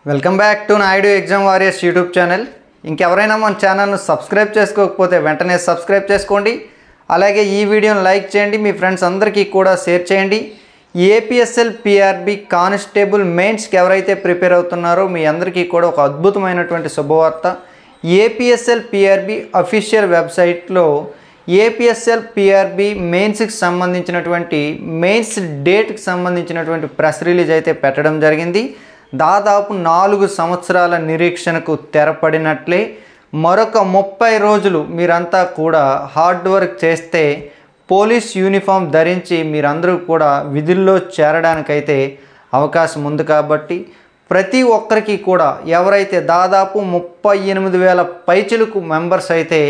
Welcome back to Naidu exam warriors YouTube channel. ఇంకెవరైనా మన ఛానల్ను సబ్స్క్రైబ్ చేసుకోకపోతే వెంటనే సబ్స్క్రైబ్ చేసుకోండి. అలాగే ఈ వీడియోని లైక్ చేయండి, మీ ఫ్రెండ్స్ అందరికీ కూడా షేర్ చేయండి. ఏపీఎస్ఎల్ పిఆర్బి కానిస్టేబుల్ మెయిన్స్కి ఎవరైతే ప్రిపేర్ అవుతున్నారో మీ అందరికీ కూడా ఒక అద్భుతమైనటువంటి శుభవార్త. ఏపీఎస్ఎల్ పిఆర్బి అఫీషియల్ వెబ్సైట్లో ఏపీఎస్ఎల్ పిఆర్బి మెయిన్స్కి సంబంధించినటువంటి మెయిన్స్ డేట్కి సంబంధించినటువంటి ప్రెస్ రిలీజ్ అయితే పెట్టడం జరిగింది. దాదాపు 4 సంవత్సరాల నిరీక్షణకు తెరపడినట్లే మరొక 30 రోజులు మీరంతా కూడా హార్డ్ వర్క్ చేస్తే పోలీస్ యూనిఫామ్ ధరించి మీరందరూ కూడా విధుల్లో చేరడానికైతే అవకాశం ఉంది. కాబట్టి ప్రతి ఒక్కరికి కూడా ఎవరైతే దాదాపు 38,000 పైచిలకు మెంబర్స్ అయితే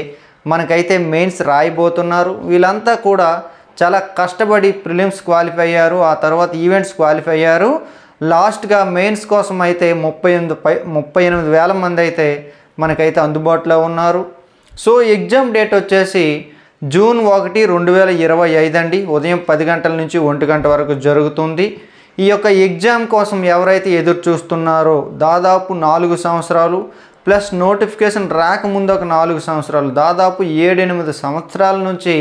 మనకైతే మెయిన్స్ రాయబోతున్నారు, వీళ్ళంతా కూడా చాలా కష్టపడి ప్రిలిమ్స్ క్వాలిఫై అయ్యారు, ఆ తర్వాత ఈవెంట్స్ క్వాలిఫై అయ్యారు. లాస్ట్గా మెయిన్స్ కోసం అయితే 38,000 మంది అయితే మనకైతే అందుబాటులో ఉన్నారు. సో ఎగ్జామ్ డేట్ వచ్చేసి జూన్ 1, 2025 అండి. ఉదయం 10 గంటల నుంచి 1 గంట వరకు జరుగుతుంది. ఈ యొక్క ఎగ్జామ్ కోసం ఎవరైతే ఎదురు చూస్తున్నారో దాదాపు 4 సంవత్సరాలు ప్లస్ నోటిఫికేషన్ రాకముందు ఒక 4 సంవత్సరాలు, దాదాపు 7-8 సంవత్సరాల నుంచి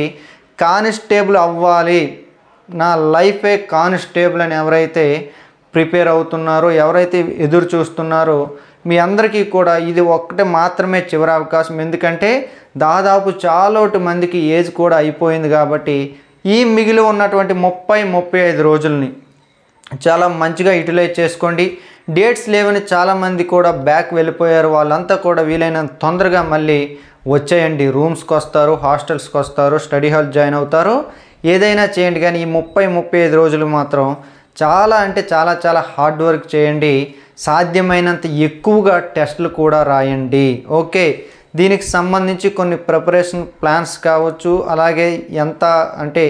కానిస్టేబుల్ అవ్వాలి, నా లైఫే కానిస్టేబుల్ అని ఎవరైతే ప్రిపేర్ అవుతున్నారో, ఎవరైతే ఎదురు చూస్తున్నారో మీ అందరికీ కూడా ఇది ఒక్కటే మాత్రమే చివరి అవకాశం. ఎందుకంటే దాదాపు చాలా మందికి ఏజ్ కూడా అయిపోయింది. కాబట్టి ఈ మిగిలి ఉన్నటువంటి 30-35 రోజుల్ని చాలా మంచిగా యూటిలైజ్ చేసుకోండి. డేట్స్ లేవని చాలామంది కూడా బ్యాక్ వెళ్ళిపోయారు, వాళ్ళంతా కూడా వీలైనంత తొందరగా మళ్ళీ వచ్చేయండి. రూమ్స్కి వస్తారు, హాస్టల్స్కి వస్తారు, స్టడీ హాల్ జాయిన్ అవుతారు, ఏదైనా చేయండి. కానీ ఈ 30-35 రోజులు మాత్రం చాలా అంటే చాలా హార్డ్ వర్క్ చేయండి. సాధ్యమైనంత ఎక్కువగా టెస్టులు కూడా రాయండి. ఓకే, దీనికి సంబంధించి కొన్ని ప్రిపరేషన్ ప్లాన్స్ కావచ్చు, అలాగే ఎంత అంటే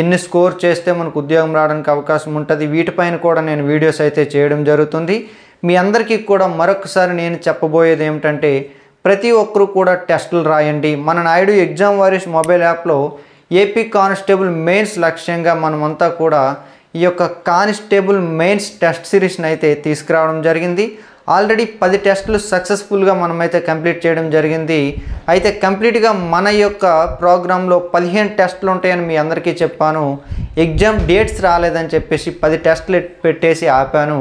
ఎన్ని స్కోర్ చేస్తే మనకు ఉద్యోగం రావడానికి అవకాశం ఉంటుంది, వీటిపైన కూడా నేను వీడియోస్ అయితే చేయడం జరుగుతుంది. మీ అందరికీ కూడా మరొకసారి నేను చెప్పబోయేది ఏమిటంటే ప్రతి ఒక్కరూ కూడా టెస్టులు రాయండి. మన నాయుడు ఎగ్జామ్ వారియర్స్ మొబైల్ యాప్లో ఏపీ కానిస్టేబుల్ మెయిన్స్ లక్ష్యంగా మనమంతా కూడా ఈ యొక్క కానిస్టేబుల్ మెయిన్స్ టెస్ట్ సిరీస్ని అయితే తీసుకురావడం జరిగింది. ఆల్రెడీ 10 టెస్టులు సక్సెస్ఫుల్గా మనమైతే కంప్లీట్ చేయడం జరిగింది. అయితే కంప్లీట్గా మన యొక్క ప్రోగ్రాంలో 15 టెస్టులు ఉంటాయని మీ అందరికీ చెప్పాను. ఎగ్జామ్ డేట్స్ రాలేదని చెప్పేసి 10 టెస్టులు పెట్టేసి ఆపాను.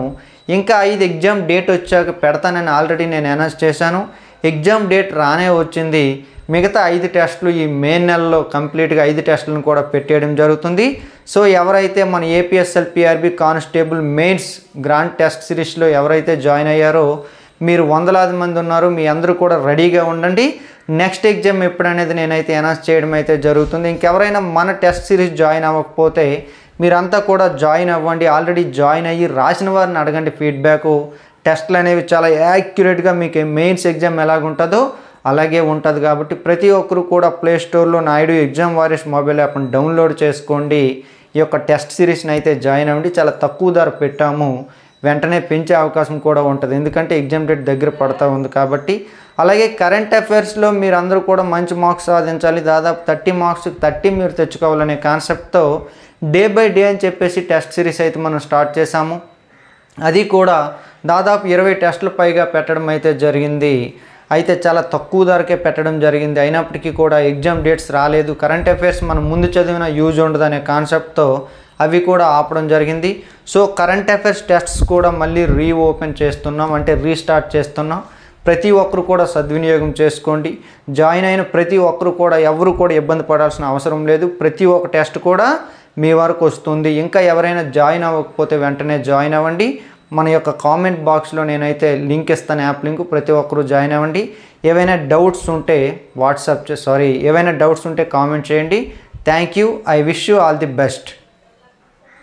ఇంకా 5 ఎగ్జామ్ డేట్ వచ్చాక పెడతానని ఆల్రెడీ నేను అనౌన్స్ చేశాను. ఎగ్జామ్ డేట్ రానే వచ్చింది. మిగతా 5 టెస్టులు ఈ మే నెలలో కంప్లీట్గా 5 టెస్టులను కూడా పెట్టేయడం జరుగుతుంది. సో ఎవరైతే మన APSL PRB constable mains grand test సిరీస్లో ఎవరైతే జాయిన్ అయ్యారో మీరు వందలాది మంది ఉన్నారు, మీ అందరూ కూడా రెడీగా ఉండండి. నెక్స్ట్ ఎగ్జామ్ ఎప్పుడనేది నేనైతే అనౌన్స్ చేయడం అయితే జరుగుతుంది. ఇంకెవరైనా మన టెస్ట్ సిరీస్ జాయిన్ అవ్వకపోతే మీరంతా కూడా జాయిన్ అవ్వండి. ఆల్రెడీ జాయిన్ అయ్యి రాసిన వారిని అడగండి ఫీడ్బ్యాక్. టెస్టులు అనేవి చాలా యాక్యురేట్గా మీకు మెయిన్స్ ఎగ్జామ్ ఎలాగుంటుందో అలాగే ఉంటుంది. కాబట్టి ప్రతి ఒక్కరు కూడా ప్లే స్టోర్లో నాయుడు ఎగ్జామ్ వారియర్స్ మొబైల్ యాప్ని డౌన్లోడ్ చేసుకోండి. ఈ యొక్క టెస్ట్ సిరీస్ని అయితే జాయిన్ అవ్వండి. చాలా తక్కువ ధర పెట్టాము, వెంటనే పెంచే అవకాశం కూడా ఉంటుంది, ఎందుకంటే ఎగ్జామ్ డేట్ దగ్గర పడుతూ ఉంది కాబట్టి. అలాగే కరెంట్ అఫైర్స్లో మీరు అందరూ కూడా మంచి మార్క్స్ సాధించాలి. దాదాపు 30 మార్క్స్కి 30 మీరు తెచ్చుకోవాలనే కాన్సెప్ట్తో డే బై డే అని చెప్పేసి టెస్ట్ సిరీస్ అయితే మనం స్టార్ట్ చేశాము. అది కూడా దాదాపు 20 టెస్టులు పైగా పెట్టడం అయితే జరిగింది. అయితే చాలా తక్కువ ధరకే పెట్టడం జరిగింది. అయినప్పటికీ కూడా ఎగ్జామ్ డేట్స్ రాలేదు, కరెంట్ అఫైర్స్ మనం ముందు చదివిన యూజ్ ఉండదు అనే కాన్సెప్ట్తో అవి కూడా ఆపడం జరిగింది. సో కరెంట్ అఫైర్స్ టెస్ట్స్ కూడా మళ్ళీ రీఓపెన్ చేస్తున్నాం, అంటే రీస్టార్ట్ చేస్తున్నాం. ప్రతి ఒక్కరు కూడా సద్వినియోగం చేసుకోండి. జాయిన్ అయిన ప్రతి ఒక్కరు కూడా ఎవరు కూడా ఇబ్బంది పడాల్సిన అవసరం లేదు. ప్రతి ఒక్క టెస్ట్ కూడా మీ వరకు వస్తుంది. ఇంకా ఎవరైనా జాయిన్ అవ్వకపోతే వెంటనే జాయిన్ అవ్వండి. మన యొక్క కామెంట్ బాక్స్లో నేనైతే లింక్ ఇస్తాను, యాప్ లింక్. ప్రతి ఒక్కరూ జాయిన్ అవ్వండి. ఏవైనా డౌట్స్ ఉంటే కామెంట్ చేయండి. Thank you. I wish you all the best.